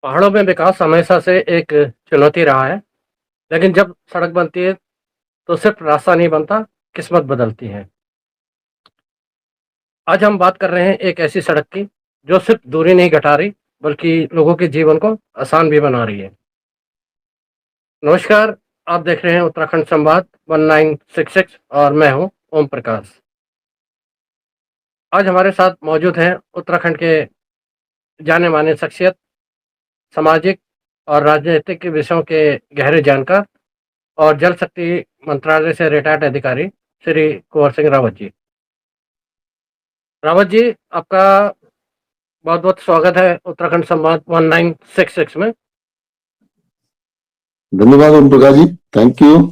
पहाड़ों में विकास हमेशा से एक चुनौती रहा है, लेकिन जब सड़क बनती है तो सिर्फ रास्ता नहीं बनता, किस्मत बदलती है। आज हम बात कर रहे हैं एक ऐसी सड़क की जो सिर्फ दूरी नहीं घटा रही, बल्कि लोगों के जीवन को आसान भी बना रही है। नमस्कार, आप देख रहे हैं उत्तराखंड संवाद 1966 और मैं हूं ओम प्रकाश। आज हमारे साथ मौजूद हैं उत्तराखंड के जाने-माने शख्सियत, सामाजिक और राजनीतिक विषयों के गहरे जानकार और जल शक्ति मंत्रालय से रिटायर्ड अधिकारी श्री कुंवर सिंह रावत जी। रावत जी, आपका बहुत-बहुत स्वागत है उत्तराखंड संवाद 1966 में। धन्यवाद ओम प्रकाश जी, थैंक यू।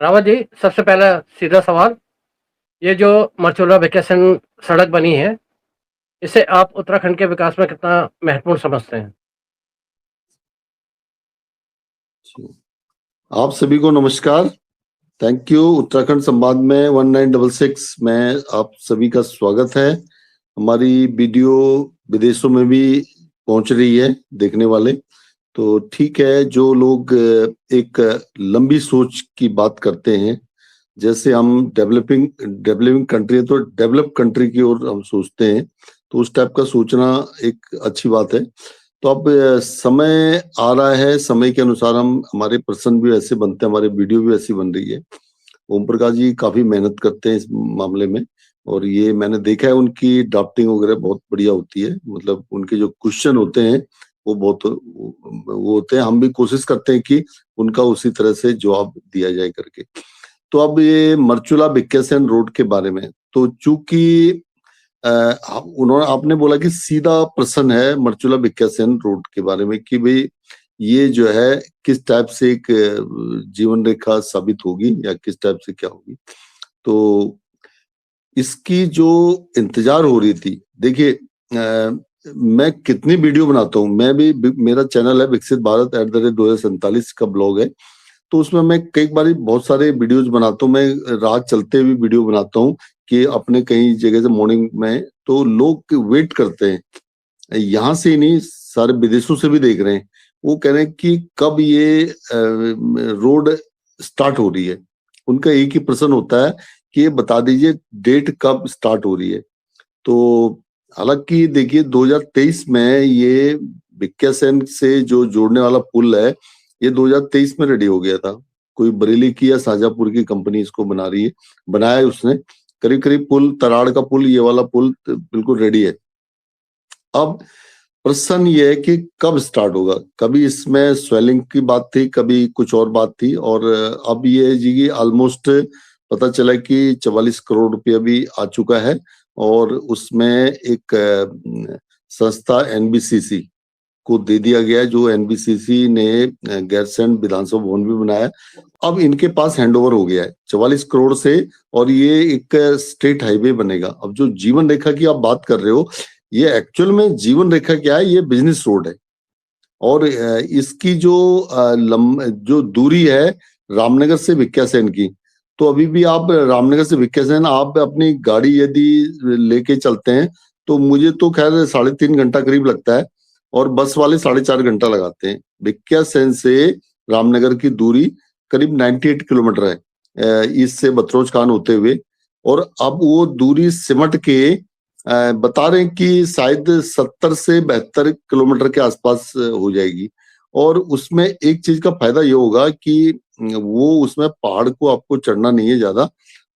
रावत जी, सबसे पहला सीधा सवाल, ये जो मरचूला वेकेशन सड़क बनी है, इसे आप उत्तराखंड के विकास में कितना महत्वपूर्ण समझते हैं? आप सभी को नमस्कार, थैंक यू। उत्तराखंड संवाद में 1966 में आप सभी का स्वागत है। हमारी वीडियो विदेशों में भी पहुंच रही है देखने वाले, तो ठीक है। जो लोग एक लंबी सोच की बात करते हैं, जैसे हम डेवलपिंग कंट्री है तो डेवलप कंट्री की ओर हम सोचते हैं, तो उस टाइप का सोचना एक अच्छी बात है। तो अब समय आ रहा है, समय के अनुसार हमारे पर्सन भी ऐसे बनते हैं, हमारे वीडियो भी ऐसी बन रही है। ओम प्रकाश जी काफी मेहनत करते हैं इस मामले में, और ये मैंने देखा है उनकी ड्राफ्टिंग वगैरह बहुत बढ़िया होती है। मतलब उनके जो क्वेश्चन होते हैं वो बहुत वो होते हैं। हम भी कोशिश करते हैं कि उनका उसी तरह से जवाब दिया जाए करके। तो अब ये मरचूला भिक्केसेन रोड के बारे में, तो चूंकि उन्होंने आपने बोला कि सीधा प्रश्न है मरचूला भिक्केसेन रोड के बारे में कि भाई ये जो है किस टाइप से एक जीवन रेखा साबित होगी या किस टाइप से क्या होगी। तो इसकी जो इंतजार हो रही थी, देखिए मैं कितनी वीडियो बनाता हूँ, मैं भी, मेरा चैनल है विकसित भारत @2047 का ब्लॉग है, तो उसमें मैं कई बार बहुत सारे वीडियोज बनाता हूँ। मैं राह चलते हुए वीडियो बनाता हूँ कि अपने कई जगह से मॉर्निंग में, तो लोग वेट करते हैं, यहाँ से ही नहीं सारे विदेशों से भी देख रहे हैं। वो कह रहे हैं कि कब ये रोड स्टार्ट हो रही है। उनका एक ही प्रश्न होता है कि ये बता दीजिए डेट कब स्टार्ट हो रही है। तो हालांकि देखिए 2023 में ये भिक्केसेन से जो जोड़ने वाला पुल है, ये 2023 में रेडी हो गया था। कोई बरेली की या शाहजहांपुर की कंपनी इसको बना रही है, बनाया है उसने। करीब करीब पुल, तराड़ का पुल, ये वाला पुल बिल्कुल रेडी है। अब प्रश्न ये है कि कब स्टार्ट होगा। कभी इसमें स्वेलिंग की बात थी, कभी कुछ और बात थी, और अब ये जी ऑलमोस्ट पता चला कि 44 करोड़ रुपया भी आ चुका है। और उसमें एक संस्था एनबीसीसी को दे दिया गया है, जो एनबीसीसी ने गैरसैंण विधानसभा भवन भी बनाया। अब इनके पास हैंडओवर हो गया है 44 करोड़ से, और ये एक स्टेट हाईवे बनेगा। अब जो जीवन रेखा की आप बात कर रहे हो, ये एक्चुअल में जीवन रेखा क्या है, ये बिजनेस रोड है। और इसकी जो दूरी है रामनगर से भिक्केसेन की, तो अभी भी आप रामनगर से भिक्केसेन आप अपनी गाड़ी यदि लेके चलते हैं तो मुझे तो खैर 3.5 घंटा करीब लगता है, और बस वाले 4.5 घंटा लगाते हैं। भिक्केसेन से रामनगर की दूरी करीब 98 किलोमीटर है, ईस्ट से बतरोज खान होते हुए। और अब वो दूरी सिमट के बता रहे हैं कि शायद 70 से 72 किलोमीटर के आसपास हो जाएगी। और उसमें एक चीज का फायदा ये होगा कि वो उसमें पहाड़ को आपको चढ़ना नहीं है ज्यादा,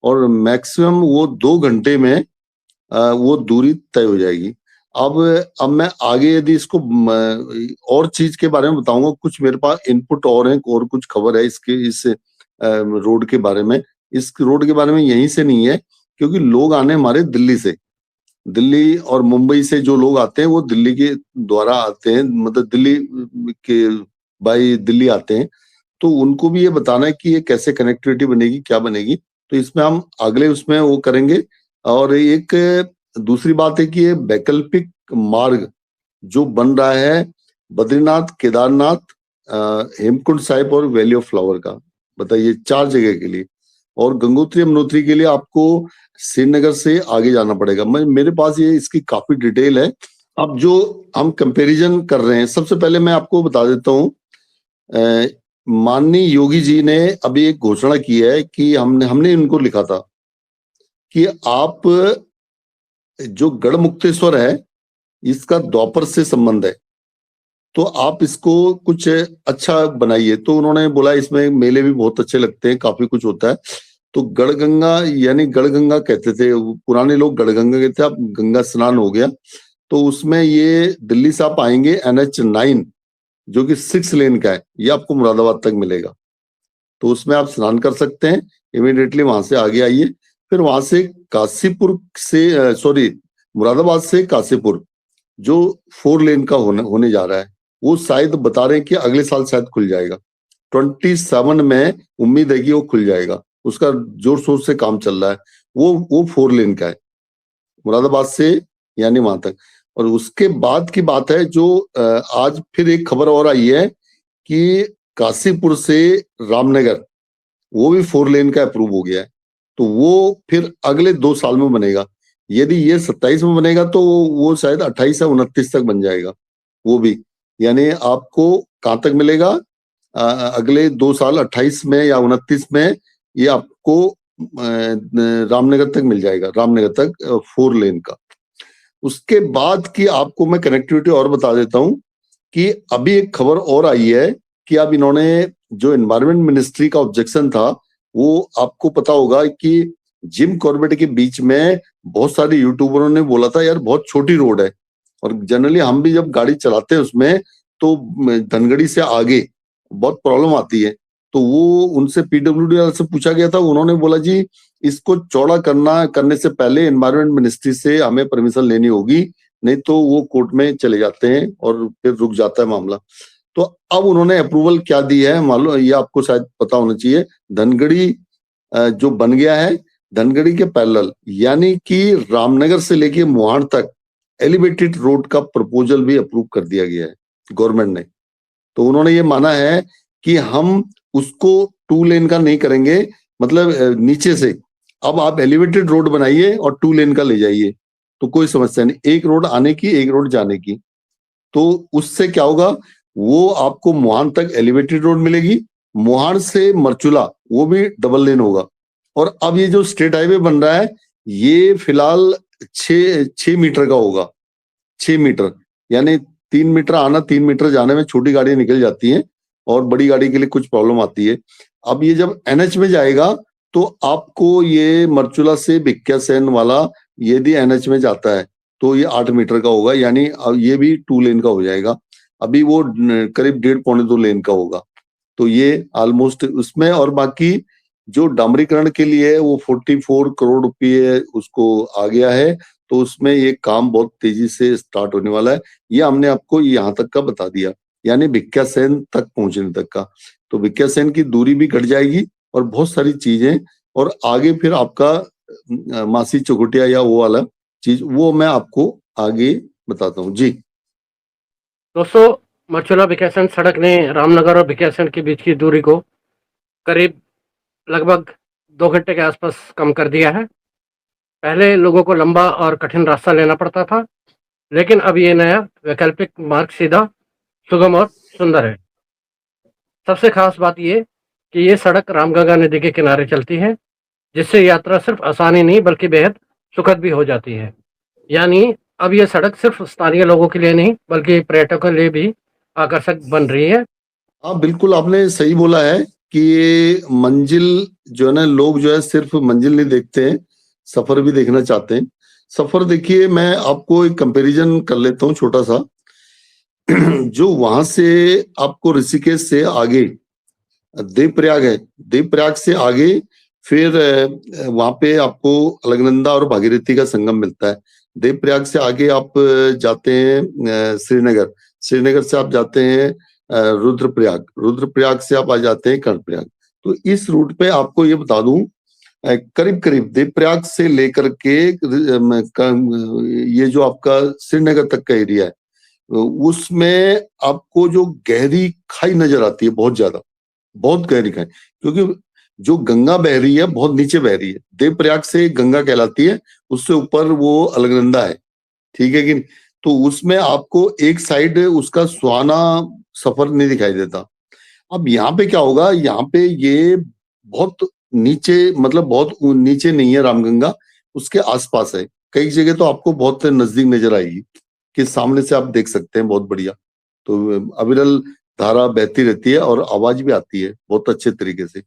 और मैक्सिमम वो 2 घंटे में वो दूरी तय हो जाएगी। अब मैं आगे यदि इसको और चीज के बारे में बताऊंगा, कुछ मेरे पास इनपुट और है, और कुछ खबर है इस रोड के बारे में। इस रोड के बारे में यहीं से नहीं है, क्योंकि लोग आने हमारे दिल्ली से, दिल्ली और मुंबई से जो लोग आते हैं वो दिल्ली के द्वारा आते हैं, मतलब दिल्ली के बाई दिल्ली आते हैं। तो उनको भी ये बताना है कि ये कैसे कनेक्टिविटी बनेगी, क्या बनेगी। तो इसमें हम अगले उसमें वो करेंगे, और एक दूसरी बात है कि ये वैकल्पिक मार्ग जो बन रहा है बद्रीनाथ, केदारनाथ, हेमकुंड साहिब और वैली ऑफ फ्लावर का, बताइए 4 जगह के लिए। और गंगोत्री यमुनोत्री के लिए आपको श्रीनगर से आगे जाना पड़ेगा। मेरे पास ये इसकी काफी डिटेल है। अब जो हम कंपैरिजन कर रहे हैं, सबसे पहले मैं आपको बता देता हूँ, माननीय योगी जी ने अभी एक घोषणा की है कि हमने इनको लिखा था कि आप जो गढ़मुक्तेश्वर है इसका द्वापर से संबंध है, तो आप इसको कुछ अच्छा बनाइए। तो उन्होंने बोला इसमें मेले भी बहुत अच्छे लगते हैं, काफी कुछ होता है। तो गढ़गंगा, यानी गढ़गंगा कहते थे पुराने लोग, गढ़गंगा कहते थे, अब गंगा स्नान हो गया। तो उसमें ये दिल्ली से आप आएंगे NH9 जो कि 6 लेन का है, ये आपको मुरादाबाद तक मिलेगा। तो उसमें आप स्नान कर सकते हैं, इमीडिएटली वहां से आगे आइए। फिर वहां से काशीपुर से सॉरी मुरादाबाद से काशीपुर जो 4 लेन का होने जा रहा है, वो शायद बता रहे हैं कि अगले साल शायद खुल जाएगा। 27 में उम्मीद है कि वो खुल जाएगा, उसका जोर शोर से काम चल रहा है। वो 4 लेन का है मुरादाबाद से यानी वहां तक। और उसके बाद की बात है जो आज फिर एक खबर और आई है कि काशीपुर से रामनगर वो भी 4 लेन का अप्रूव हो गया है। तो वो फिर अगले 2 साल में बनेगा। यदि ये 27 में बनेगा तो वो शायद 28 या 29 तक बन जाएगा वो भी। यानी आपको कहाँ तक मिलेगा, अगले 2 साल 28 में या 29 में ये आपको रामनगर तक मिल जाएगा, रामनगर तक 4 लेन का। उसके बाद की आपको मैं कनेक्टिविटी और बता देता हूं कि अभी एक खबर और आई है कि अब इन्होंने जो एनवायरमेंट मिनिस्ट्री का ऑब्जेक्शन था, वो आपको पता होगा कि जिम कॉर्बेट के बीच में बहुत सारे यूट्यूबरों ने बोला था यार बहुत छोटी रोड है, और जनरली हम भी जब गाड़ी चलाते हैं उसमें तो धनगढ़ी से आगे बहुत प्रॉब्लम आती है। तो वो उनसे PWD वाले से पूछा गया था, उन्होंने बोला जी इसको चौड़ा करने से पहले एनवायरमेंट मिनिस्ट्री से हमें परमिशन लेनी होगी, नहीं तो वो कोर्ट में चले जाते हैं और फिर रुक जाता है मामला। तो अब उन्होंने अप्रूवल क्या दी है मालूम, ये आपको शायद पता होना चाहिए। धनगढ़ी जो बन गया है, धनगढ़ी के पैरेलल, यानी कि रामनगर से लेके मोहाड़ तक एलिवेटेड रोड का प्रपोजल भी अप्रूव कर दिया गया है गवर्नमेंट ने। तो उन्होंने ये माना है कि हम उसको 2 लेन का नहीं करेंगे, मतलब नीचे से अब आप एलिवेटेड रोड बनाइए और 2 लेन का ले जाइए, तो कोई समस्या नहीं, एक रोड आने की एक रोड जाने की। तो उससे क्या होगा, वो आपको मोहान तक एलिवेटेड रोड मिलेगी, मोहान से मरचुला वो भी डबल लेन होगा। और अब ये जो स्टेट हाईवे बन रहा है ये फिलहाल 6 मीटर का होगा, 6 मीटर, यानी 3 मीटर आना 3 मीटर जाने में छोटी गाड़ी निकल जाती है और बड़ी गाड़ी के लिए कुछ प्रॉब्लम आती है। अब ये जब NH में जाएगा तो आपको ये मरचुला से भिक्यासैन वाला यदि NH में जाता है तो ये 8 मीटर का होगा, यानी ये भी 2 लेन का हो जाएगा। अभी वो करीब 1.5-2 लेन का होगा। तो ये ऑलमोस्ट उसमें, और बाकी जो डामरीकरण के लिए वो 44 करोड़ रुपये उसको आ गया है, तो उसमें ये काम बहुत तेजी से स्टार्ट होने वाला है। ये हमने आपको यहाँ तक का बता दिया, यानी भिक्यासैन तक पहुंचने तक का। तो भिक्यासैन की दूरी भी घट जाएगी और बहुत सारी चीजें, और आगे फिर आपका मासी चौखुटिया या वो वाला चीज वो मैं आपको आगे बताता हूँ जी। दोस्तों, मरचुला भिक्यासैन सड़क ने रामनगर और भिक्यासैन के बीच की दूरी को करीब लगभग 2 घंटे के आसपास कम कर दिया है। पहले लोगों को लंबा और कठिन रास्ता लेना पड़ता था, लेकिन अब ये नया वैकल्पिक मार्ग सीधा, सुगम और सुंदर है। सबसे खास बात ये कि ये सड़क रामगंगा नदी के किनारे चलती है, जिससे यात्रा सिर्फ आसानी नहीं बल्कि बेहद सुखद भी हो जाती है। यानी अब ये सड़क सिर्फ स्थानीय लोगों के लिए नहीं बल्कि पर्यटकों के लिए भी आकर्षक बन रही है। हाँ बिल्कुल, आपने सही बोला है कि ये मंजिल जो है ना, लोग जो है सिर्फ मंजिल नहीं देखते हैं, सफर भी देखना चाहते हैं। सफर देखिए, मैं आपको एक कंपैरिजन कर लेता हूँ छोटा सा। जो वहां से आपको ऋषिकेश से आगे देवप्रयाग है, देवप्रयाग से आगे फिर वहां पे आपको अलकनंदा और भागीरथी का संगम मिलता है। देवप्रयाग से आगे आप जाते हैं श्रीनगर, श्रीनगर से आप जाते हैं रुद्रप्रयाग, रुद्रप्रयाग से आप आ जाते हैं कर्णप्रयाग। तो इस रूट पे आपको ये बता दूं करीब करीब देवप्रयाग से लेकर के ये जो आपका श्रीनगर तक का एरिया है, उसमें आपको जो गहरी खाई नजर आती है, बहुत ज्यादा, बहुत गहरी खाई, क्योंकि जो गंगा बह रही है बहुत नीचे बह रही है। देवप्रयाग से गंगा कहलाती है, उससे ऊपर वो अलकनंदा है, ठीक है कि नहीं? तो उसमें आपको एक साइड उसका सुहाना सफर नहीं दिखाई देता। अब यहाँ पे क्या होगा, यहाँ पे ये बहुत नीचे, मतलब बहुत नीचे नहीं है रामगंगा, उसके आसपास है। कई जगह तो आपको बहुत नजदीक नजर आएगी कि सामने से आप देख सकते हैं, बहुत बढ़िया। तो अविरल धारा बहती रहती है और आवाज भी आती है बहुत अच्छे तरीके से।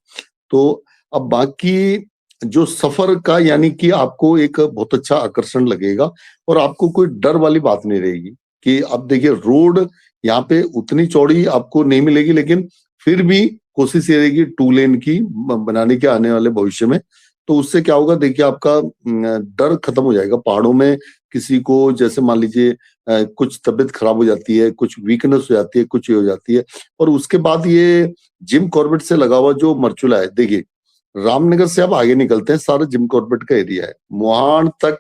तो अब बाकी जो सफर का, यानी कि आपको एक बहुत अच्छा आकर्षण लगेगा और आपको कोई डर वाली बात नहीं रहेगी कि अब देखिए रोड यहाँ पे उतनी चौड़ी आपको नहीं मिलेगी, लेकिन फिर भी कोशिश ये रहेगी 2 लेन की बनाने के आने वाले भविष्य में। तो उससे क्या होगा, देखिए आपका डर खत्म हो जाएगा। पहाड़ों में किसी को जैसे मान लीजिए कुछ तबीयत खराब हो जाती है, कुछ वीकनेस हो जाती है, कुछ ये हो जाती है। और उसके बाद ये जिम कॉर्बेट से लगा हुआ जो मरचुला है, देखिए रामनगर से आप आगे निकलते हैं, सारा जिम कॉर्बेट का एरिया है, मुहान तक,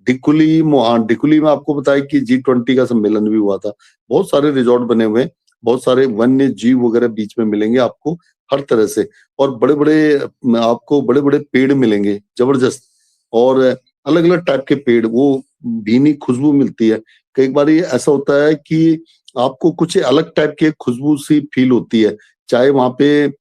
डिकुली, मुहान। डिकुली में आपको बताया कि G20 का सम्मेलन भी हुआ था। बहुत सारे रिजॉर्ट बने हुए हैं, बहुत सारे वन्य जीव वगैरह बीच में मिलेंगे आपको हर तरह से, और बड़े बड़े आपको बड़े बड़े पेड़ मिलेंगे जबरदस्त, और अलग अलग टाइप के पेड़, वो भीनी खुशबू मिलती है। कई बार ऐसा होता है कि आपको कुछ अलग टाइप की खुशबू सी फील होती है, चाहे वहां पे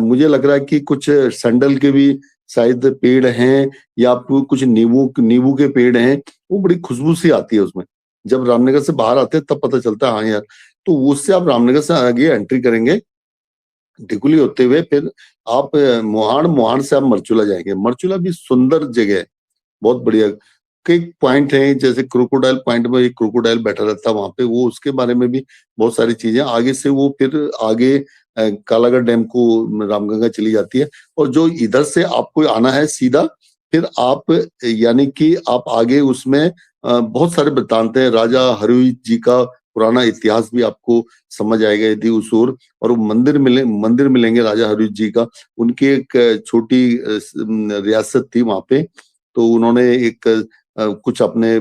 मुझे लग रहा है कि कुछ सैंडल के भी शायद पेड़ हैं, या आपको कुछ नींबू नींबू के पेड़ हैं, वो बड़ी खुशबू सी आती है उसमें। जब रामनगर से बाहर आते हैं तब पता चलता है, हाँ यार। तो उससे आप रामनगर से आगे एंट्री करेंगे ढिकुली होते हुए, फिर आप मुहान, मुहान से आप मरचूला जाएंगे। मरचूला भी सुंदर जगह है, बहुत बढ़िया। कई पॉइंट हैं, जैसे क्रोकोडाइल पॉइंट में एक क्रोकोडाइल बैठा रहता है वहां पे, वो उसके बारे में भी बहुत सारी चीजें। आगे से वो फिर आगे कालागढ़ डैम को रामगंगा चली जाती है। और जो इधर से आपको आना है सीधा, फिर आप यानी कि आप आगे उसमें बहुत सारे वृत्तांत हैं। राजा हरि जी का पुराना इतिहास भी आपको समझ आएगा यदि उस ओर, और वो मंदिर मिलेंगे राजा हरि जी का। उनकी एक छोटी रियासत थी वहां पे, तो उन्होंने एक कुछ अपने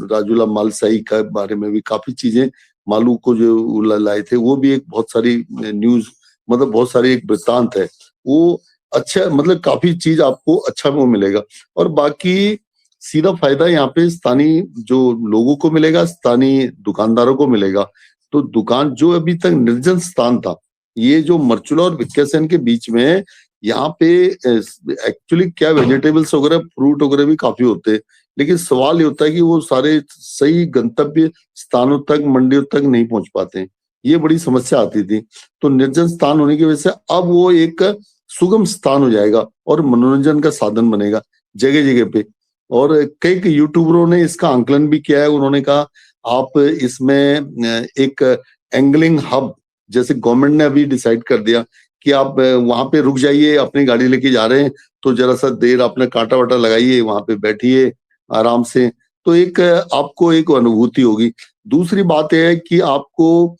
राजूला मालशाही के बारे में भी काफी चीजें मालू को जो लाए थे, वो भी एक बहुत सारी न्यूज, मतलब बहुत सारी एक वृत्तांत है वो। अच्छा, मतलब काफी चीज आपको अच्छा वो मिलेगा। और बाकी सीधा फायदा यहाँ पे स्थानीय जो लोगों को मिलेगा, स्थानीय दुकानदारों को मिलेगा। तो दुकान जो अभी तक निर्जन स्थान था, ये जो मरचुला और विक्यासेन के बीच में, यहाँ पे एक्चुअली क्या वेजिटेबल्स वगैरह, फ्रूट वगैरह भी काफी होते हैं, लेकिन सवाल ये होता है कि वो सारे सही गंतव्य स्थानों तक, मंडियों तक नहीं पहुंच पाते हैं। ये बड़ी समस्या आती थी। तो निर्जन स्थान होने की वजह से अब वो एक सुगम स्थान हो जाएगा और मनोरंजन का साधन बनेगा जगह जगह पे। और कई यूट्यूबरों ने इसका आंकलन भी किया है। उन्होंने कहा आप इसमें एक एंगलिंग हब, जैसे गवर्नमेंट ने अभी डिसाइड कर दिया कि आप वहां पे रुक जाइए, अपनी गाड़ी लेके जा रहे हैं तो जरा सा देर अपने कांटा वाटा लगाइए, वहां पे बैठिए आराम से, तो एक आपको एक अनुभूति होगी। दूसरी बात यह है कि आपको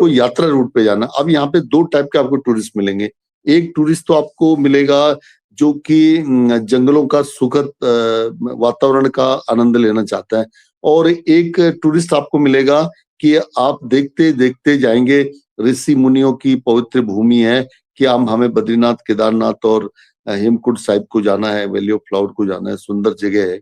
यात्रा रूट पे जाना। अब यहाँ पे 2 टाइप के आपको टूरिस्ट मिलेंगे। एक टूरिस्ट तो आपको मिलेगा जो कि जंगलों का सुखद वातावरण का आनंद लेना चाहता है, और एक टूरिस्ट आपको मिलेगा कि आप देखते देखते जाएंगे, ऋषि मुनियों की पवित्र भूमि है, कि हमें बद्रीनाथ, केदारनाथ और हेमकुंड साहिब को जाना है, वैली ऑफ फ्लावर को जाना है, सुंदर जगह है।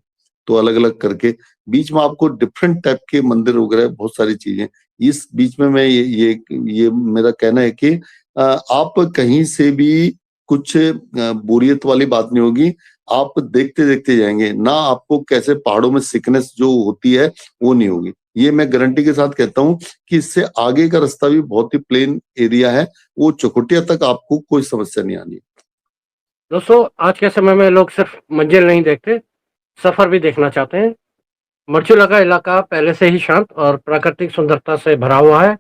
तो अलग अलग करके बीच में आपको डिफरेंट टाइप के मंदिर वगैरह बहुत सारी चीजें इस बीच में। मैं ये मेरा कहना है कि आप कहीं से भी कुछ बोरियत वाली बात नहीं होगी। आप देखते देखते जाएंगे ना, आपको कैसे पहाड़ों में सिकनेस जो होती है वो नहीं होगी। ये मैं गारंटी के साथ कहता हूँ कि इससे आगे का रास्ता भी बहुत ही प्लेन एरिया है, वो चौखुटिया तक आपको कोई समस्या नहीं आनी। दोस्तों, आज के समय में लोग सिर्फ मंजिल नहीं देखते, सफर भी देखना चाहते हैं। मरचूला का इलाका पहले से ही शांत और प्राकृतिक सुंदरता से भरा हुआ है।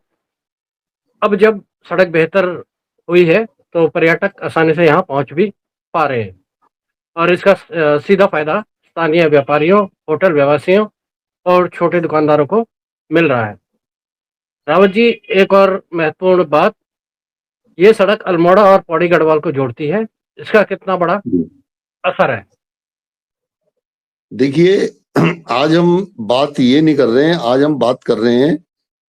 अब जब सड़क बेहतर हुई है तो पर्यटक आसानी से यहाँ पहुंच भी पा रहे हैं, और इसका सीधा फायदा स्थानीय व्यापारियों, होटल व्यवसायियों और छोटे दुकानदारों को मिल रहा है। रावत जी, एक और महत्वपूर्ण बात, ये सड़क अल्मोड़ा और पौड़ी गढ़वाल को जोड़ती है। इसका कितना बड़ा असर है? देखिए, आज हम बात ये नहीं कर रहे हैं, आज हम बात कर रहे हैं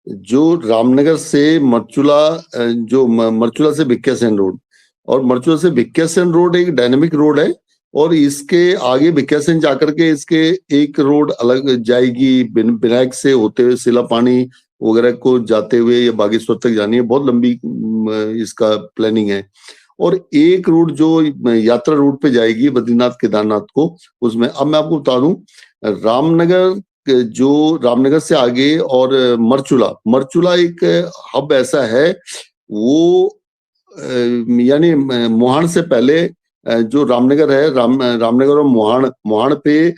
जो रामनगर से मरचूला, जो मरचूला से भिक्कियासैन रोड, और मरचूला से भिक्कियासैन रोड एक डायनेमिक रोड है, और इसके आगे भिक्कियासैन जाकर के इसके एक रोड अलग जाएगी, विनायक से होते हुए सिला पानी वगैरह को जाते हुए या बागेश्वर तक जानी है, बहुत लंबी इसका प्लानिंग है। और एक रूट जो यात्रा रूट पे जाएगी बद्रीनाथ केदारनाथ को, उसमें अब मैं आपको बता दूं, रामनगर, जो रामनगर से आगे और मरचूला एक हब ऐसा है, वो यानी मोहान से पहले जो रामनगर है, रामनगर और मोहान पे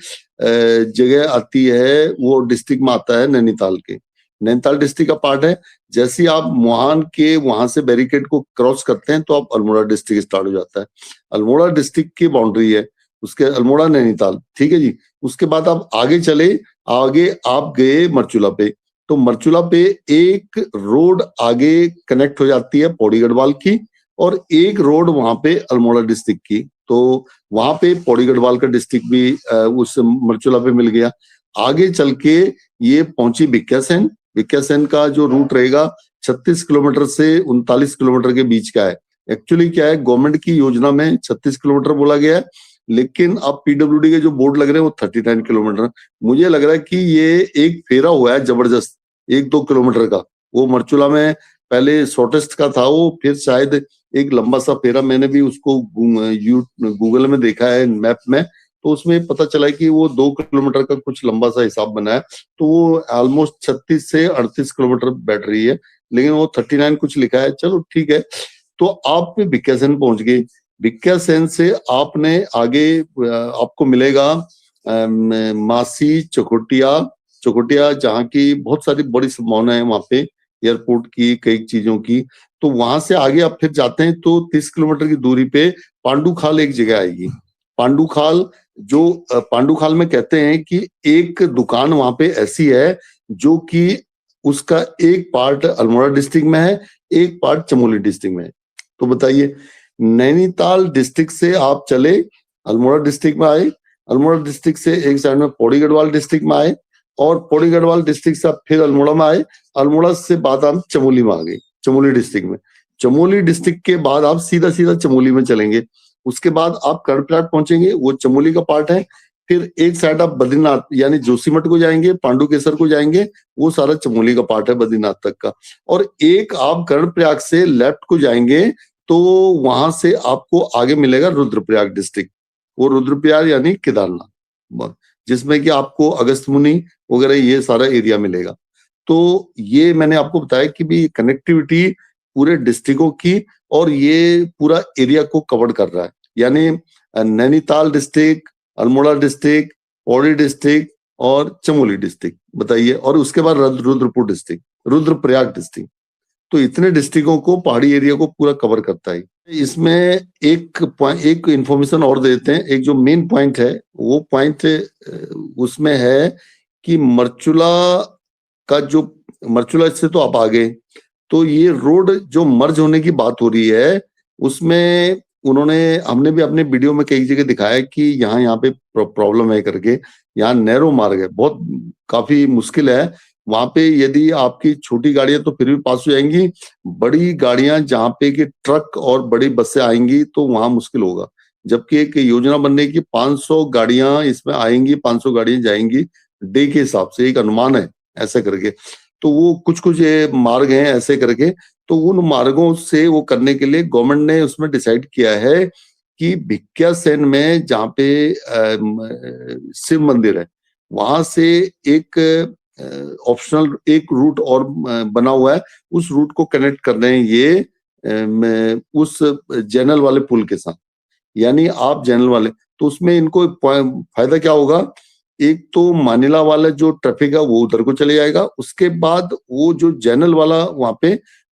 जगह आती है, वो डिस्ट्रिक्ट में आता है नैनीताल के, नैनीताल डिस्ट्रिक्ट का पार्ट है। जैसे ही आप मोहान के वहां से बैरिकेड को क्रॉस करते हैं तो आप अल्मोड़ा डिस्ट्रिक्ट स्टार्ट हो जाता है, अल्मोड़ा डिस्ट्रिक्ट की बाउंड्री है उसके, अल्मोड़ा नैनीताल, ठीक है जी। उसके बाद आप आगे चले, आगे आप गए मरचूला पे, तो मरचूला पे एक रोड आगे कनेक्ट हो जाती है पौड़ी गढ़वाल की, और एक रोड वहां पे अल्मोड़ा डिस्ट्रिक्ट की, तो वहां पे पौड़ी गढ़वाल का डिस्ट्रिक्ट भी उस मरचूला पे मिल गया। आगे चल के ये पहुंची भिक्कियासैन का जो रूट रहेगा 36 किलोमीटर से 39 किलोमीटर के बीच का है। एक्चुअली क्या है, गवर्नमेंट की योजना में 36 किलोमीटर बोला गया है, लेकिन अब पीडब्ल्यूडी के जो बोर्ड लग रहे हैं वो 39 किलोमीटर। मुझे लग रहा है कि ये एक फेरा हुआ है जबरदस्त 1-2 किलोमीटर का, वो मरचूला में पहले शॉर्टेस्ट का था वो, फिर शायद एक लंबा सा फेरा, मैंने भी उसको गूगल में देखा है मैप में, तो उसमें पता चला कि वो 2 किलोमीटर का कुछ लंबा सा हिसाब बना है, तो वो ऑलमोस्ट 36 से 38 किलोमीटर बैठ रही है, लेकिन वो 39 कुछ लिखा है। चलो ठीक है, तो आप भिक्कियासैन पहुंच गए। भिक्कियासैन से आपने आगे आपको मिलेगा मासी चकोटिया, जहाँ की बहुत सारी बड़ी संभावना है वहां पे, एयरपोर्ट की, कई चीजों की। तो वहां से आगे आप फिर जाते हैं तो 30 किलोमीटर की दूरी पे पांडुखाल एक जगह आएगी। पांडुखाल, जो पांडुखाल में कहते हैं कि एक दुकान वहां पे ऐसी है जो कि उसका एक पार्ट अल्मोड़ा डिस्ट्रिक्ट में है, एक पार्ट चमोली डिस्ट्रिक्ट में है। तो बताइए, नैनीताल डिस्ट्रिक्ट से आप चले, अल्मोड़ा डिस्ट्रिक्ट में आए, अल्मोड़ा डिस्ट्रिक्ट से एक साइड में पौड़ी गढ़वाल डिस्ट्रिक्ट में आए, और पौड़ी गढ़वाल डिस्ट्रिक्ट से आप फिर अल्मोड़ा में आए, अल्मोड़ा से बाद आप चमोली में आ गए, चमोली डिस्ट्रिक्ट में। चमोली डिस्ट्रिक्ट के बाद आप सीधा सीधा चमोली में चलेंगे, उसके बाद आप कर्णप्रयाग पहुंचेंगे, वो चमोली का पार्ट है। फिर एक साइड आप बद्रीनाथ यानी जोशीमठ को जाएंगे, पांडुकेसर को जाएंगे, वो सारा चमोली का पार्ट है बद्रीनाथ तक का। और एक आप कर्णप्रयाग से लेफ्ट को जाएंगे तो वहां से आपको आगे मिलेगा रुद्रप्रयाग डिस्ट्रिक्ट, वो रुद्रप्रयाग यानी केदारनाथ, जिसमें कि आपको अगस्त्यमुनि वगैरह ये सारा एरिया मिलेगा। तो ये मैंने आपको बताया कि भी कनेक्टिविटी पूरे डिस्ट्रिक्टों की, और ये पूरा एरिया को कवर कर रहा है, यानी Nainital district, Almora district, Pauri district और चमोली डिस्ट्रिक्ट, बताइए। और उसके बाद रुद्रपुर डिस्ट्रिक्ट, रुद्रप्रयाग डिस्ट्रिक्ट, तो इतने डिस्ट्रिक्टों को, पहाड़ी एरिया को पूरा कवर करता है। इसमें एक इंफॉर्मेशन और देते हैं, एक जो मेन पॉइंट है वो पॉइंट उसमें है कि मरचूला से तो आप आ गए, तो ये रोड जो मर्ज होने की बात हो रही है, उसमें हमने भी अपने वीडियो में कई जगह दिखाया कि यहाँ पे प्रॉब्लम है करके, यहाँ नैरो मार्ग है, बहुत काफी मुश्किल है वहां पे। यदि आपकी छोटी गाड़ियां तो फिर भी पास हो जाएंगी, बड़ी गाड़ियां जहाँ पे कि ट्रक और बड़ी बसें आएंगी तो वहां मुश्किल होगा। जबकि एक योजना बनने की 500 गाड़ियां इसमें आएंगी, 500 गाड़ियां जाएंगी डे के हिसाब से, एक अनुमान है ऐसे करके। तो वो कुछ मार्ग हैं ऐसे करके, तो उन मार्गों से वो करने के लिए गवर्नमेंट ने उसमें डिसाइड किया है कि भिक्कियासैन में जहाँ पे शिव मंदिर है, वहां से एक ऑप्शनल एक रूट और बना हुआ है, उस रूट को कनेक्ट कर रहे हैं ये उस जैनल वाले पुल के साथ। यानी आप जैनल वाले, तो उसमें इनको फायदा क्या होगा, एक तो मानिला वाला जो ट्रैफिक है वो उधर को चले जाएगा, उसके बाद वो जो जैनल वाला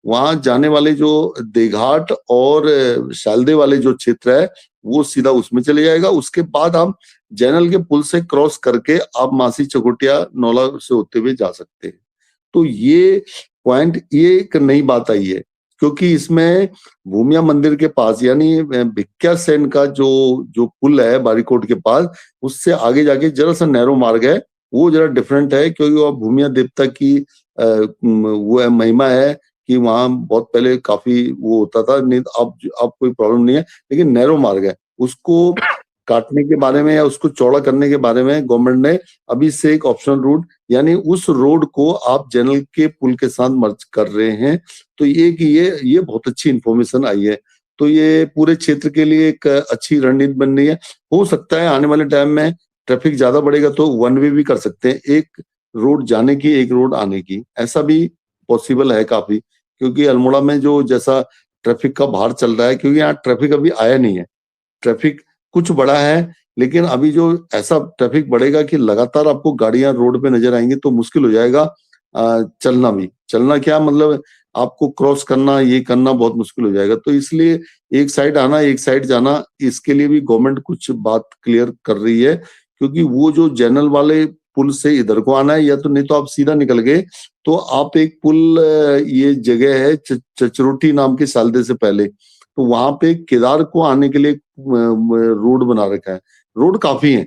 वहां जाने वाले जो देघाट और शालदे वाले जो क्षेत्र है वो सीधा उसमें चले जाएगा। उसके बाद आप जैनल के पुल से क्रॉस करके आप मासी चकोटिया नौला से होते हुए जा सकते हैं। तो ये पॉइंट, ये एक नई बात आई है क्योंकि इसमें भूमिया मंदिर के पास यानी भिक्या सेन का जो जो पुल है बारीकोट के पास, उससे आगे जाके जरा सा नैरो मार्ग है, वो जरा डिफरेंट है क्योंकि वो भूमिया देवता की वो है, महिमा है कि वहां बहुत पहले काफी वो होता था, नहीं तो अब कोई प्रॉब्लम नहीं है, लेकिन नैरो मार्ग है, उसको काटने के बारे में या उसको चौड़ा करने के बारे में गवर्नमेंट ने अभी से एक ऑप्शनल रूट यानी उस रोड को आप जनरल के पुल के साथ मर्ज कर रहे हैं। तो ये कि ये बहुत अच्छी इंफॉर्मेशन आई है, तो ये पूरे क्षेत्र के लिए एक अच्छी रणनीति बन रही है। हो सकता है आने वाले टाइम में ट्रैफिक ज्यादा बढ़ेगा तो वन वे भी कर सकते हैं, एक रोड जाने की एक रोड आने की, ऐसा भी पॉसिबल है काफी, क्योंकि अल्मोड़ा में जो जैसा ट्रैफिक का भार चल रहा है, क्योंकि यहाँ ट्रैफिक अभी आया नहीं है, ट्रैफिक कुछ बढ़ा है, लेकिन अभी जो ऐसा ट्रैफिक बढ़ेगा कि लगातार आपको गाड़ियां रोड पे नजर आएंगी तो मुश्किल हो जाएगा चलना भी। चलना क्या मतलब आपको क्रॉस करना, ये करना बहुत मुश्किल हो जाएगा। तो इसलिए एक साइड आना एक साइड जाना, इसके लिए भी गवर्नमेंट कुछ बात क्लियर कर रही है, क्योंकि वो जो जनरल वाले पुल से इधर को आना है या तो नहीं तो आप सीधा निकल गए तो आप एक पुल ये जगह है चचरोटी नाम की सालदे से पहले, तो वहां पे केदार को आने के लिए रोड बना रखा है, रोड काफी है,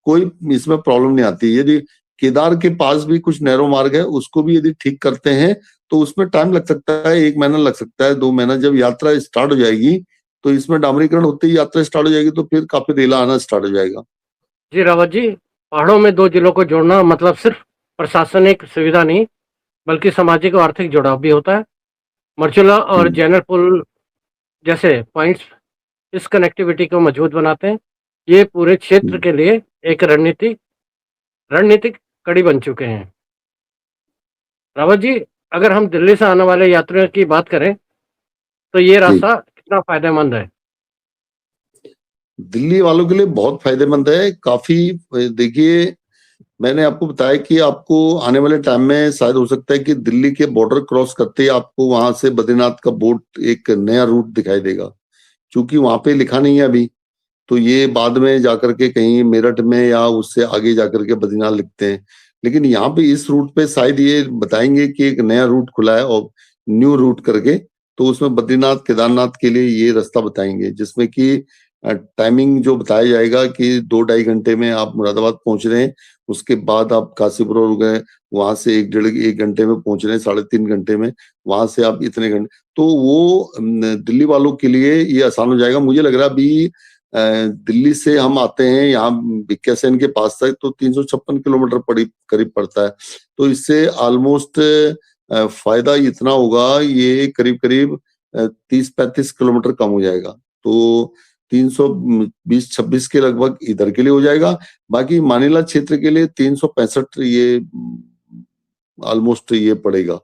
कोई इसमें प्रॉब्लम नहीं आती। यदि केदार के पास भी कुछ नैरो मार्ग है उसको भी यदि ठीक करते हैं तो उसमें टाइम लग सकता है, 1 महीना लग सकता है, 2 महीना। जब यात्रा स्टार्ट हो जाएगी तो इसमें डामरीकरण होते ही यात्रा स्टार्ट हो जाएगी तो फिर काफी रेला आना स्टार्ट हो जाएगा। जी रावत जी, पहाड़ों में 2 जिलों को जोड़ना मतलब सिर्फ प्रशासनिक सुविधा नहीं, बल्कि सामाजिक और आर्थिक जुड़ाव भी होता है। मर्चुला और हम्म, जैनर पुल जैसे पॉइंट्स इस कनेक्टिविटी को मजबूत बनाते हैं। ये पूरे क्षेत्र हम्म, के लिए एक रणनीतिक कड़ी बन चुके हैं। रावत जी, अगर हम दिल्ली से आने वाले यात्रियों की बात करें, तो ये जी। रास्ता कितना फायदेमंद है? दिल्ली वालों के लिए बहुत फायदेमंद है काफी। देखिए, मैंने आपको बताया कि आपको आने वाले टाइम में शायद हो सकता है कि दिल्ली के बॉर्डर क्रॉस करते ही आपको वहां से बद्रीनाथ का बोर्ड एक नया रूट दिखाई देगा, क्योंकि वहां पे लिखा नहीं है अभी, तो ये बाद में जाकर के कहीं मेरठ में या उससे आगे जाकर के बद्रीनाथ लिखते हैं, लेकिन यहाँ पे इस रूट पे शायद ये बताएंगे कि एक नया रूट खुला है और न्यू रूट करके, तो उसमें बद्रीनाथ केदारनाथ के लिए ये रास्ता बताएंगे, जिसमें कि टाइमिंग जो बताया जाएगा कि 2-2.5 घंटे में आप मुरादाबाद पहुंच रहे हैं, उसके बाद आप काशीपुर हो गए, वहां से 1-1.5 घंटे में पहुंच रहे हैं, 3.5 घंटे में, वहां से आप इतने घंटे, तो वो दिल्ली वालों के लिए ये आसान हो जाएगा। मुझे लग रहा है अभी दिल्ली से हम आते हैं यहाँ भिक्या सेन के पास तक तो 356 किलोमीटर करीब पड़ता है, तो इससे ऑलमोस्ट फायदा इतना होगा, ये करीब करीब 30-35 किलोमीटर कम हो जाएगा, तो 320-26 के लगभग इधर के लिए हो जाएगा। बाकी मानिला क्षेत्र के लिए 365 ये ऑलमोस्ट ये पड़ेगा।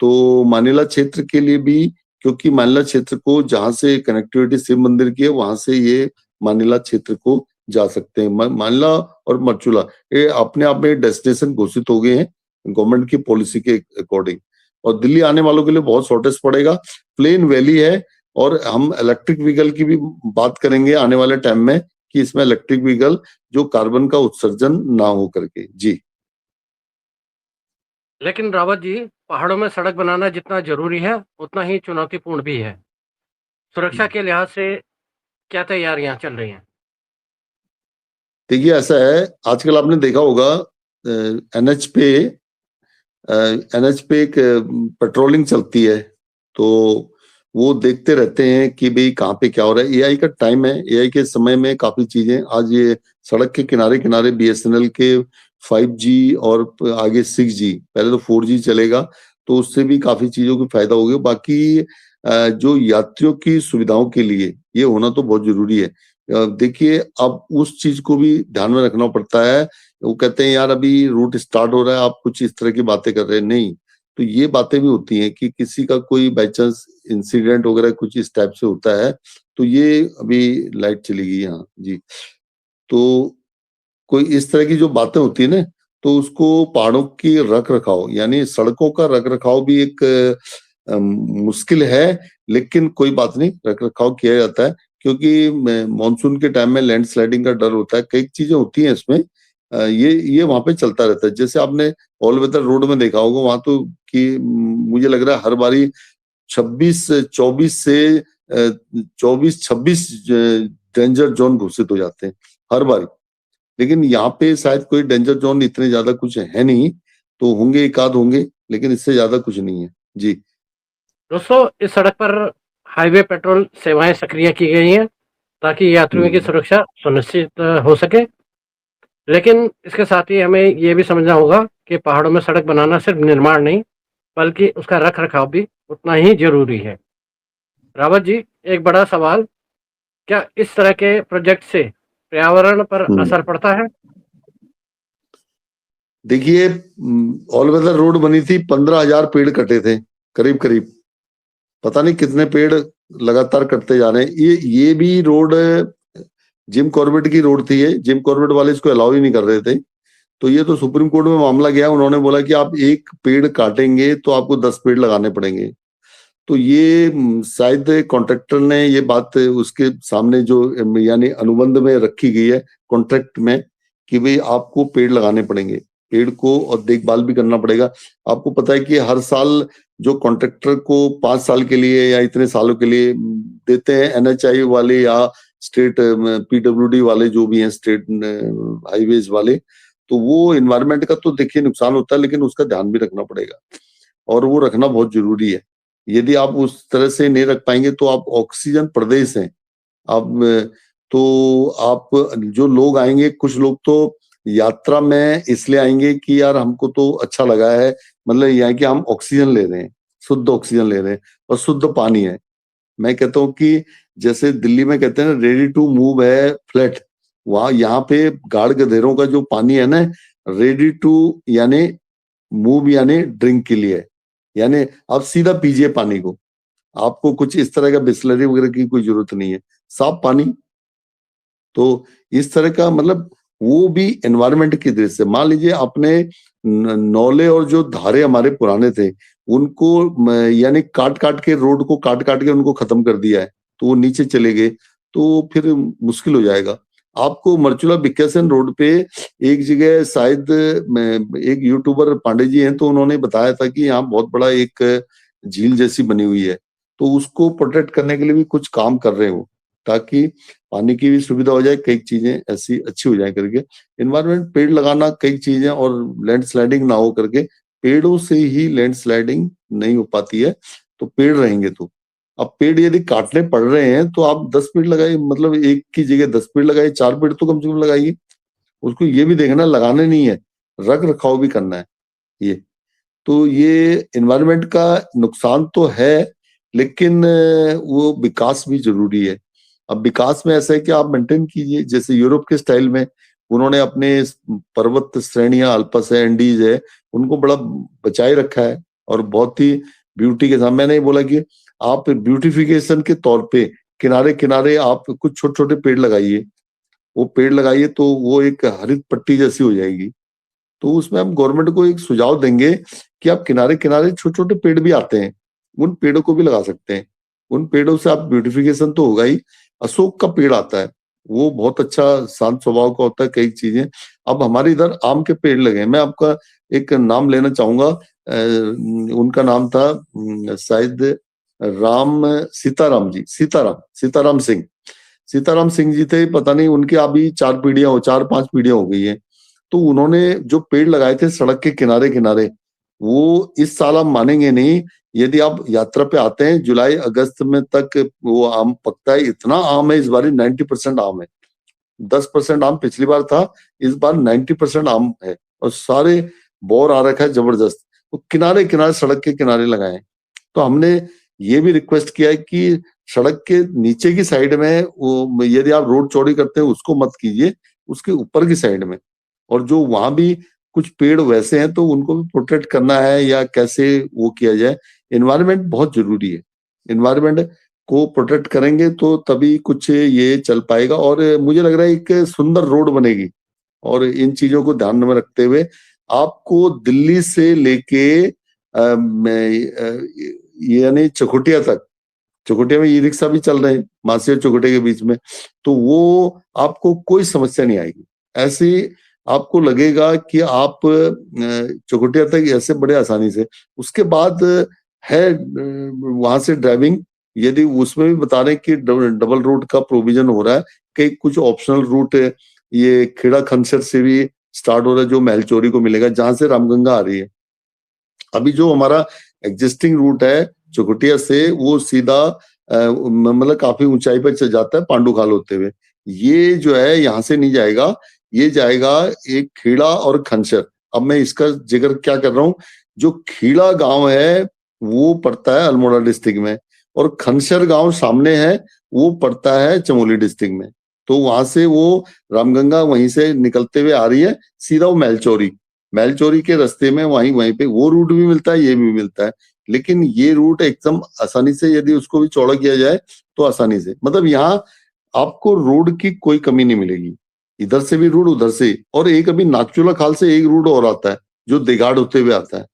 तो मानिला क्षेत्र के लिए भी, क्योंकि मानिला क्षेत्र को जहां से कनेक्टिविटी शिव मंदिर की है वहां से ये मानिला क्षेत्र को जा सकते हैं। मानिला और मरचुला ये अपने आप में डेस्टिनेशन घोषित हो गए हैं गवर्नमेंट की पॉलिसी के अकॉर्डिंग, और दिल्ली आने वालों के लिए बहुत शॉर्टेज पड़ेगा। प्लेन वैली है, और हम इलेक्ट्रिक व्हीकल की भी बात करेंगे आने वाले टाइम में कि इसमें इलेक्ट्रिक व्हीकल जो कार्बन का उत्सर्जन ना हो करके। जी। लेकिन रावत जी, पहाड़ों में सड़क बनाना जितना जरूरी है, उतना ही चुनौतीपूर्ण भी है। सुरक्षा के लिहाज से क्या तैयारियां चल रही हैं? देखिए, ऐसा है, आजकल आपने देखा होगा एनएच पे एक पेट्रोलिंग चलती है, तो वो देखते रहते हैं कि भाई कहाँ पे क्या हो रहा है। एआई का टाइम है, एआई के समय में काफी चीजें आज ये सड़क के किनारे किनारे बीएसएनएल के 5G और आगे 6G, पहले तो 4G चलेगा, तो उससे भी काफी चीजों को फायदा होगा। बाकी जो यात्रियों की सुविधाओं के लिए ये होना तो बहुत जरूरी है। देखिए, अब उस चीज को भी ध्यान में रखना पड़ता है। वो कहते हैं यार अभी रूट स्टार्ट हो रहा है, आप कुछ इस तरह की बातें कर रहे हैं, नहीं, तो ये बातें भी होती हैं कि किसी का कोई बाई चांस इंसिडेंट वगैरह कुछ इस टाइप से होता है, तो ये अभी लाइट चलेगी यहाँ। जी। तो कोई इस तरह की जो बातें होती है ना, तो उसको पहाड़ों की रख रखाव यानी सड़कों का रख रखाव भी एक मुश्किल है, लेकिन कोई बात नहीं, रख रखाव किया जाता है, क्योंकि मानसून के टाइम में लैंडस्लाइडिंग का डर होता है, कई चीजें होती हैं इसमें। ये वहां पे चलता रहता है। जैसे आपने ऑल वेदर रोड में देखा होगा, वहां तो कि मुझे लग रहा है हर बारी 24 से 24-26 डेंजर जोन घोषित हो जाते हैं हर बार। लेकिन यहाँ पे शायद कोई डेंजर जोन इतने ज्यादा कुछ है नहीं, तो होंगे एक आध होंगे, लेकिन इससे ज्यादा कुछ नहीं है जी। दोस्तों, इस सड़क पर हाईवे पेट्रोल सेवाएं सक्रिय की गई हैं ताकि यात्रियों की सुरक्षा सुनिश्चित हो सके। लेकिन इसके साथ ही हमें ये भी समझना होगा कि पहाड़ों में सड़क बनाना सिर्फ निर्माण नहीं, बल्कि उसका रख रखाव भी उतना ही जरूरी है। रावत जी, एक बड़ा सवाल, क्या इस तरह के प्रोजेक्ट से पर्यावरण पर असर पड़ता है? देखिए, ऑल वेदर रोड बनी थी, 15,000 पेड़ कटे थे करीब करीब। पता नहीं कितने पेड़ लगातार कटते जा रहे हैं। ये भी रोड जिम कॉर्बेट की रोड थी। ये जिम कॉर्बेट वाले इसको अलाउ ही नहीं कर रहे थे, तो ये तो सुप्रीम कोर्ट में मामला गया। उन्होंने बोला कि आप एक पेड़ काटेंगे तो आपको 10 पेड़ लगाने पड़ेंगे। तो ये शायद कॉन्ट्रैक्टर ने ये बात उसके सामने जो यानी अनुबंध में रखी गई है कॉन्ट्रैक्ट में, कि भाई आपको पेड़ लगाने पड़ेंगे, पेड़ को और देखभाल भी करना पड़ेगा। आपको पता है कि हर साल जो कॉन्ट्रैक्टर को 5 साल के लिए या इतने सालों के लिए देते हैं NHAI वाले या स्टेट PWD वाले जो भी हैं, स्टेट हाईवेज वाले, तो वो एनवायरमेंट का तो देखिए नुकसान होता है, लेकिन उसका ध्यान भी रखना पड़ेगा और वो रखना बहुत जरूरी है। यदि आप उस तरह से नहीं रख पाएंगे तो आप ऑक्सीजन प्रदेश हैं। आप तो आप जो लोग आएंगे, कुछ लोग तो यात्रा में इसलिए आएंगे कि यार हमको तो अच्छा लगा है, मतलब यह है कि हम ऑक्सीजन ले रहे हैं, शुद्ध ऑक्सीजन ले रहे हैं और शुद्ध पानी है। मैं कहता हूँ कि जैसे दिल्ली में कहते हैं ना रेडी टू मूव है फ्लैट, वहां यहाँ पे गाड़ गधेरों का जो पानी है ना, रेडी टू यानी मूव यानी ड्रिंक के लिए, यानी आप सीधा पीजिए पानी को, आपको कुछ इस तरह का बिस्लरी वगैरह की कोई जरूरत नहीं है, साफ पानी। तो इस तरह का मतलब वो भी एनवायरनमेंट की दृष्टि से, मान लीजिए आपने नौले और जो धारे हमारे पुराने थे उनको यानी काट काट के, रोड को काट काट के उनको खत्म कर दिया है, तो वो नीचे चले गए, तो फिर मुश्किल हो जाएगा आपको। मर्चुला बिक्यासन रोड पे एक जगह शायद एक यूट्यूबर पांडे जी हैं, तो उन्होंने बताया था कि यहाँ बहुत बड़ा एक झील जैसी बनी हुई है, तो उसको प्रोटेक्ट करने के लिए भी कुछ काम कर रहे हो ताकि पानी की भी सुविधा हो जाए, कई चीजें ऐसी अच्छी हो जाए करके। एनवायरमेंट, पेड़ लगाना, कई चीजें, और लैंडस्लाइडिंग ना हो करके, पेड़ों से ही लैंडस्लाइडिंग नहीं हो पाती है, तो पेड़ रहेंगे तो। अब पेड़ यदि काटने पड़ रहे हैं तो आप 10 पेड़ लगाइए, मतलब एक की जगह 10 पेड़ लगाइए, 4 पेड़ तो कम से कम लगाइए। उसको ये भी देखना, लगाने नहीं है, रख रखाव भी करना है। ये तो ये एनवायरमेंट का नुकसान तो है, लेकिन वो विकास भी जरूरी है। अब विकास में ऐसा है कि आप मेंटेन कीजिए, जैसे यूरोप के स्टाइल में उन्होंने अपने पर्वत श्रेणियां, अल्पस है, एंडीज है, उनको बड़ा बचाए रखा है और बहुत ही ब्यूटी के साथ। मैंने नहीं बोला कि आप ब्यूटिफिकेशन के तौर पे किनारे किनारे आप कुछ छोटे छोटे पेड़ लगाइए, वो पेड़ लगाइए तो वो एक हरित पट्टी जैसी हो जाएगी। तो उसमें हम गवर्नमेंट को एक सुझाव देंगे कि आप किनारे किनारे छोटे छोटे पेड़ भी आते हैं, उन पेड़ों को भी लगा सकते हैं। उन पेड़ों से आप ब्यूटिफिकेशन तो होगा ही। अशोक का पेड़ आता है, वो बहुत अच्छा शांत स्वभाव का होता है, कई चीजें। अब हमारे इधर आम के पेड़ लगे हैं, मैं आपका एक नाम लेना चाहूंगा, उनका नाम था शायद सीताराम जी, सीताराम सिंह। सीताराम सिंह जी थे, पता नहीं उनकी अभी 4-5 पीढ़ियां हो गई है। तो उन्होंने जो पेड़ लगाए थे सड़क के किनारे किनारे, वो इस साल आप मानेंगे नहीं, यदि आप यात्रा पे आते हैं जुलाई अगस्त में तक वो आम पकता है। इतना आम है इस बार, 90% आम है। 10% आम पिछली बार था, इस बार 90% आम है, और सारे बोर आ रखा है जबरदस्त। तो किनारे किनारे, सड़क के किनारे लगाए। तो हमने ये भी रिक्वेस्ट किया है कि सड़क के नीचे की साइड में वो, यदि आप रोड चौड़ी करते हैं उसको मत कीजिए, उसके ऊपर की साइड में, और जो वहां भी कुछ पेड़ वैसे हैं तो उनको भी प्रोटेक्ट करना है, या कैसे वो किया जाए। एनवायरनमेंट बहुत जरूरी है, एनवायरनमेंट को प्रोटेक्ट करेंगे तो तभी कुछ ये चल पाएगा। और मुझे लग रहा है एक सुंदर रोड बनेगी, और इन चीजों को ध्यान में रखते हुए आपको दिल्ली से लेके यानी चकोटिया तक, चकोटिया में ई रिक्शा भी चल रहे हैं मासी और चकोटिया के बीच में, तो वो आपको कोई समस्या नहीं आएगी। ऐसे आपको लगेगा कि आप चकोटिया तक ऐसे बड़े आसानी से। उसके बाद है वहां से ड्राइविंग, यदि उसमें भी बता रहे हैं कि डबल रूट का प्रोविजन हो रहा है, कई कुछ ऑप्शनल रूट ये खेड़ा खनसर से भी स्टार्ट हो रहा है जो महलचोरी को मिलेगा, जहां से रामगंगा आ रही है। अभी जो हमारा एग्जिस्टिंग रूट है चौखुटिया से, वो सीधा मतलब काफी ऊंचाई पर चल जाता है पांडुखाल होते हुए। ये जो है यहाँ से नहीं जाएगा, ये जाएगा एक खेड़ा और खनसर। अब मैं इसका जिक्र क्या कर रहा हूँ, जो खेड़ा गांव है वो पड़ता है अल्मोड़ा डिस्ट्रिक्ट में, और खनसर गांव सामने है वो पड़ता है चमोली डिस्ट्रिक्ट में। तो वहां से वो रामगंगा वहीं से निकलते हुए आ रही है, सीधा वो महलचोरी के रास्ते में वहीं पे वो रूट भी मिलता है, ये भी मिलता है। लेकिन ये रूट एकदम आसानी से यदि उसको भी चौड़ा किया जाए तो आसानी से, मतलब यहाँ आपको रोड की कोई कमी नहीं मिलेगी, इधर से भी रूट उधर से, और एक अभी नागचूला खाल से एक रूट और आता है जो देगाड़ होते हुए आता है।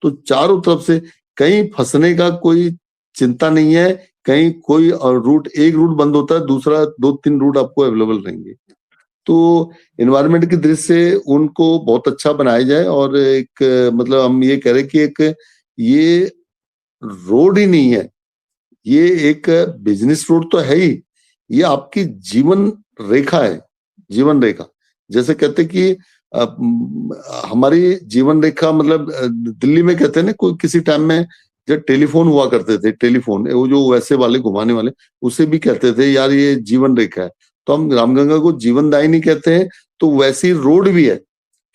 तो चारों तरफ से कहीं फंसने का कोई चिंता नहीं है, कहीं कोई रूट, एक रूट बंद होता है, दूसरा 2-3 रूट आपको अवेलेबल रहेंगे। तो एनवायरनमेंट की दृष्टि से उनको बहुत अच्छा बनाया जाए, और एक मतलब हम ये कह रहे कि एक ये रोड ही नहीं है, ये एक बिजनेस रोड तो है ही, ये आपकी जीवन रेखा है, जीवन रेखा। जैसे कहते कि हमारी जीवन रेखा, मतलब दिल्ली में कहते हैं ना, कोई किसी टाइम में जब टेलीफोन हुआ करते थे, टेलीफोन वो जो वैसे वाले घुमाने वाले, उसे भी कहते थे यार ये जीवन रेखा है। तो हम रामगंगा को जीवनदायिनी कहते हैं, तो वैसी रोड भी है,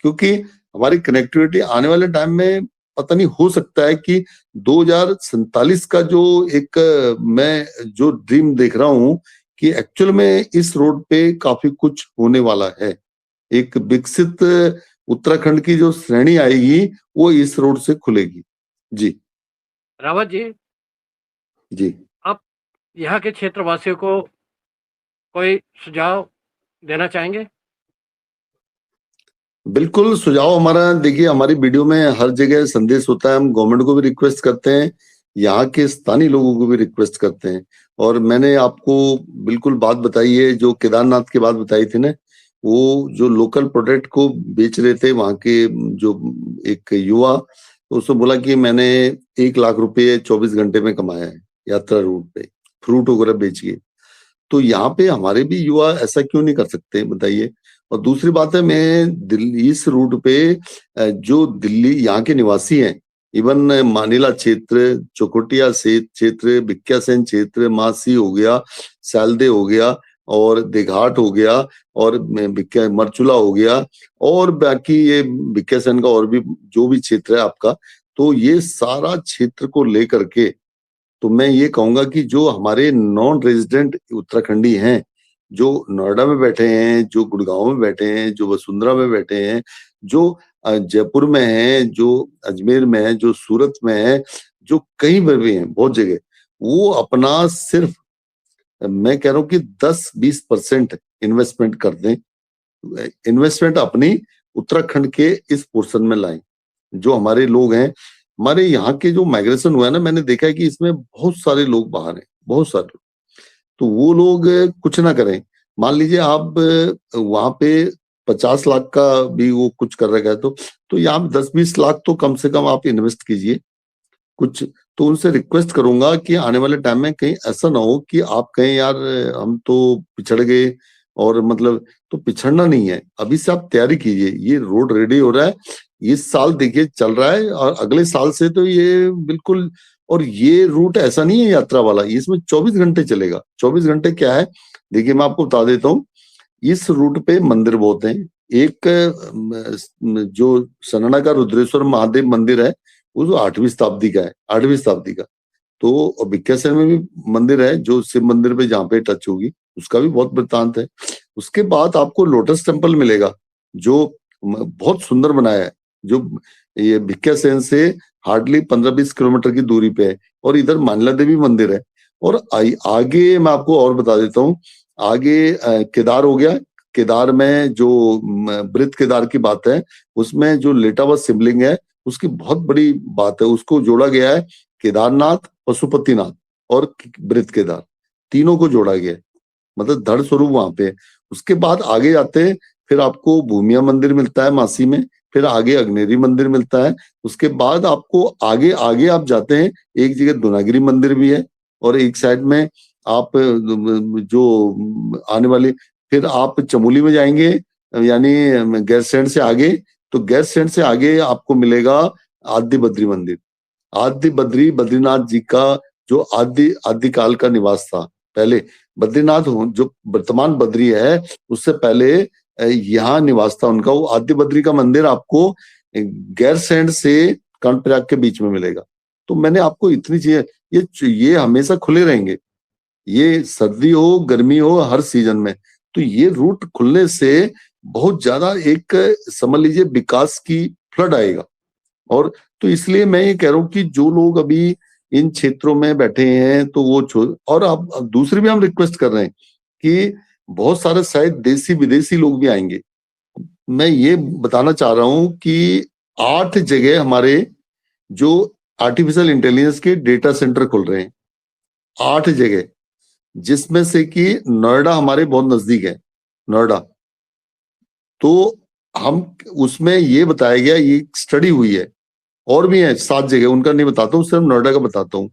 क्योंकि हमारी कनेक्टिविटी आने वाले टाइम में पता नहीं, हो सकता है कि 2047 का जो एक मैं जो ड्रीम देख रहा हूं कि एक्चुअल में इस रोड पे काफी कुछ होने वाला है। एक विकसित उत्तराखंड की जो श्रेणी आएगी वो इस रोड से खुलेगी। जी रावत जी, जी आप यहाँ के क्षेत्रवासियों को कोई सुझाव देना चाहेंगे? बिल्कुल, सुझाव हमारा देखिए, हमारी वीडियो में हर जगह संदेश होता है, हम गवर्नमेंट को भी रिक्वेस्ट करते हैं, यहाँ के स्थानीय लोगों को भी रिक्वेस्ट करते हैं। और मैंने आपको बिल्कुल बात बताई है, जो केदारनाथ की बात बताई थी ना, वो जो लोकल प्रोडक्ट को बेच रहे थे वहां के जो एक युवा, तो उसने बोला कि मैंने 1 लाख रुपए 24 घंटे में कमाया है यात्रा रूट पे, फ्रूट वगैरह बेच के। तो यहाँ पे हमारे भी युवा ऐसा क्यों नहीं कर सकते, बताइए। और दूसरी बात है, मैं दिल्ली इस रूट पे जो दिल्ली यहाँ के निवासी हैं, इवन मानिला क्षेत्र, चौखुटिया से क्षेत्र, भिक्यासेन क्षेत्र, मासी हो गया, सैलदे हो गया, और देघाट हो गया, और मरचुला हो गया, और बाकी ये भिक्यासेन का और भी जो भी क्षेत्र है आपका, तो ये सारा क्षेत्र को लेकर के तो मैं ये कहूंगा कि जो हमारे नॉन रेजिडेंट उत्तराखंडी हैं, जो नोएडा में बैठे हैं, जो गुड़गांव में बैठे हैं, जो वसुंधरा में बैठे हैं, जो जयपुर में हैं, जो अजमेर में है, जो सूरत में है, जो कहीं पर भी हैं, बहुत जगह, वो अपना सिर्फ, मैं कह रहा हूँ कि 10-20% इन्वेस्टमेंट कर दें, इन्वेस्टमेंट अपनी उत्तराखंड के इस पोर्शन में लाएं। जो हमारे लोग हैं, हमारे यहाँ के जो माइग्रेशन हुआ है ना, मैंने देखा है कि इसमें बहुत सारे लोग बाहर हैं, बहुत सारे लोग। तो वो लोग कुछ ना करें, मान लीजिए आप वहां पे 50 लाख का भी वो कुछ कर रखा है, तो यहाँ 10-20 लाख तो कम से कम आप इन्वेस्ट कीजिए कुछ। तो उनसे रिक्वेस्ट करूंगा कि आने वाले टाइम में कहीं ऐसा ना हो कि आप कहें यार हम तो पिछड़ गए, और मतलब, तो पिछड़ना नहीं है, अभी से आप तैयारी कीजिए। ये रोड रेडी हो रहा है, इस साल देखिए चल रहा है, और अगले साल से तो ये बिल्कुल, और ये रूट ऐसा नहीं है यात्रा वाला, इसमें 24 घंटे चलेगा। 24 घंटे क्या है, देखिए मैं आपको बता देता हूँ। इस रूट पे मंदिर बहुत हैं। एक जो सनना का रुद्रेश्वर महादेव मंदिर है, वो 8वीं शताब्दी का है, 8वीं शताब्दी का। तो भिक्यासेन में भी मंदिर है जो शिव मंदिर पे जहाँ पे टच होगी, उसका भी बहुत वृत्तांत है। उसके बाद आपको लोटस टेम्पल मिलेगा, जो बहुत सुंदर बनाया है, जो ये भिक्यासेन से हार्डली 15-20 किलोमीटर की दूरी पे है, और इधर मानला देवी मंदिर है। और आगे मैं आपको और बता देता हूँ, आगे केदार हो गया। केदार में जो वृत्त केदार की बात है, उसमें जो लेटा हुआ शिवलिंग है, उसकी बहुत बड़ी बात है, उसको जोड़ा गया है केदारनाथ, पशुपतिनाथ और वृत्त केदार, तीनों को जोड़ा गया है, मतलब धड़ स्वरूप वहां पे। उसके बाद आगे जाते हैं, फिर आपको भूमिया मंदिर मिलता है मासी में, फिर आगे अग्नेरी मंदिर मिलता है। उसके बाद आपको आगे आगे आप जाते हैं, एक जगह दुनागिरी मंदिर भी है, और एक साइड में आप जो आने वाले, फिर आप चमोली में जाएंगे, यानी गैरसैंण से आगे, तो गैरसैंण से आगे आपको मिलेगा आदि बद्री मंदिर। आदि बद्री बद्रीनाथ जी का जो आदि काल का निवास था। पहले बद्रीनाथ जो वर्तमान बद्री है, उससे पहले यहाँ निवास था उनका। वो आदि बद्री का मंदिर आपको गैरसैंण से कर्णप्रयाग के बीच में मिलेगा। तो मैंने आपको इतनी चीजें, ये हमेशा खुले रहेंगे, ये सर्दी हो गर्मी हो हर सीजन में। तो ये रूट खुलने से बहुत ज्यादा एक समझ लीजिए विकास की फ्लड आएगा। और तो इसलिए मैं ये कह रहा हूँ कि जो लोग अभी इन क्षेत्रों में बैठे हैं तो वो छोड़, और अब दूसरी भी हम रिक्वेस्ट कर रहे हैं कि बहुत सारे शायद देसी विदेशी लोग भी आएंगे। मैं ये बताना चाह रहा हूं कि 8 जगह हमारे जो आर्टिफिशियल इंटेलिजेंस के डेटा सेंटर खुल रहे हैं, 8 जगह, जिसमें से कि नोएडा हमारे बहुत नजदीक है, नोएडा। तो हम उसमें ये बताया गया, ये स्टडी हुई है, और भी है 7 जगह, उनका नहीं बताता हूँ, सिर्फ नोएडा का बताता हूँ।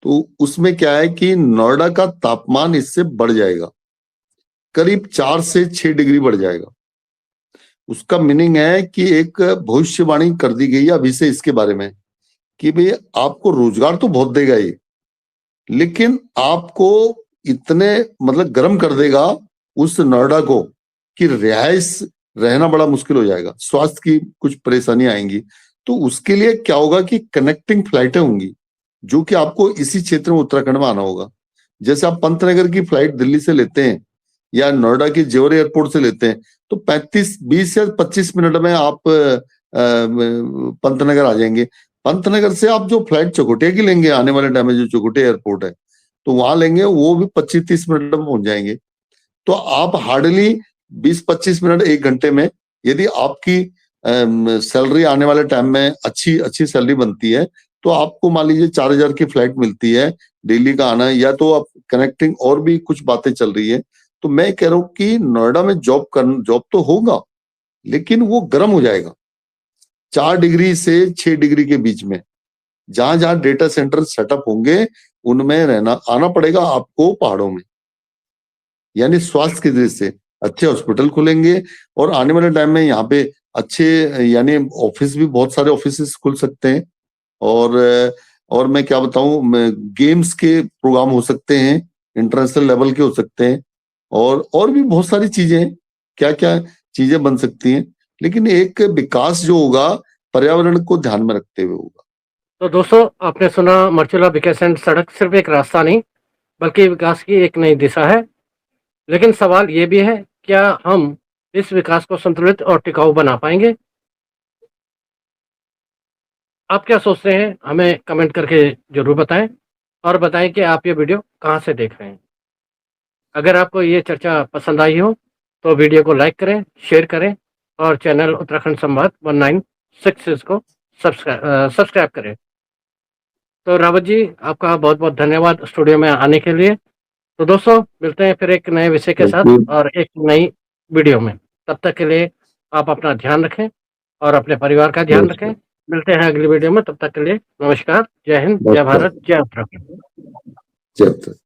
तो उसमें क्या है कि नोएडा का तापमान इससे बढ़ जाएगा, करीब 4 से 6 डिग्री बढ़ जाएगा। उसका मीनिंग है कि एक भविष्यवाणी कर दी गई है अभी से इसके बारे में कि भाई आपको रोजगार तो बहुत देगा ये, लेकिन आपको इतने मतलब गर्म कर देगा उस नोएडा को कि रिहाइश रहना बड़ा मुश्किल हो जाएगा, स्वास्थ्य की कुछ परेशानी आएंगी। तो उसके लिए क्या होगा कि कनेक्टिंग फ्लाइटें होंगी, जो कि आपको इसी क्षेत्र में उत्तराखंड में आना होगा। जैसे आप पंतनगर की फ्लाइट दिल्ली से लेते हैं या नोएडा की जेवर एयरपोर्ट से लेते हैं, तो 20 या 25 मिनट में आप पंतनगर आ जाएंगे। पंतनगर से आप जो फ्लाइट चकोटिया की लेंगे आने वाले टाइम में, जो चकोटिया एयरपोर्ट है, तो वहां लेंगे, वो भी 25-30 मिनट में पहुंच जाएंगे। तो आप हार्डली 20-25 मिनट 1 घंटे में, यदि आपकी सैलरी आने वाले टाइम में अच्छी सैलरी बनती है, तो आपको मान लीजिए 4,000 की फ्लाइट मिलती है दिल्ली का आना, या तो आप कनेक्टिंग और भी कुछ बातें चल रही है। तो मैं कह रहा हूं कि नोएडा में जॉब तो होगा, लेकिन वो गर्म हो जाएगा 4 डिग्री से 6 डिग्री के बीच में। जहां जहां डेटा सेंटर सेटअप होंगे उनमें आना पड़ेगा आपको पहाड़ों में, यानी स्वास्थ्य की दृष्टि से अच्छे हॉस्पिटल खुलेंगे, और आने वाले टाइम में यहाँ पे अच्छे, यानी ऑफिस भी, बहुत सारे ऑफिस खुल सकते हैं। और मैं क्या बताऊं, गेम्स के प्रोग्राम हो सकते हैं, इंटरनेशनल लेवल के हो सकते हैं, और भी बहुत सारी चीजें हैं, क्या क्या चीजें बन सकती हैं। लेकिन एक विकास जो होगा पर्यावरण को ध्यान में रखते हुए होगा। तो दोस्तों, आपने सुना, मर्चुला विकासखंड सड़क सिर्फ एक रास्ता नहीं, बल्कि विकास की एक नई दिशा है। लेकिन सवाल ये भी है, क्या हम इस विकास को संतुलित और टिकाऊ बना पाएंगे? आप क्या सोचते हैं? हमें कमेंट करके जरूर बताएं, और बताएं कि आप ये वीडियो कहाँ से देख रहे हैं। अगर आपको ये चर्चा पसंद आई हो तो वीडियो को लाइक करें, शेयर करें, और चैनल उत्तराखंड संवाद 196 को सब्सक्राइब करें। तो रावत जी, आपका बहुत बहुत धन्यवाद स्टूडियो में आने के लिए। तो दोस्तों, मिलते हैं फिर एक नए विषय के साथ और एक नई वीडियो में। तब तक के लिए आप अपना ध्यान रखें और अपने परिवार का ध्यान रखें। मिलते हैं अगली वीडियो में, तब तक के लिए नमस्कार, जय हिंद, जय भारत, जय उत्तराखंड। जय उत्तराखंड।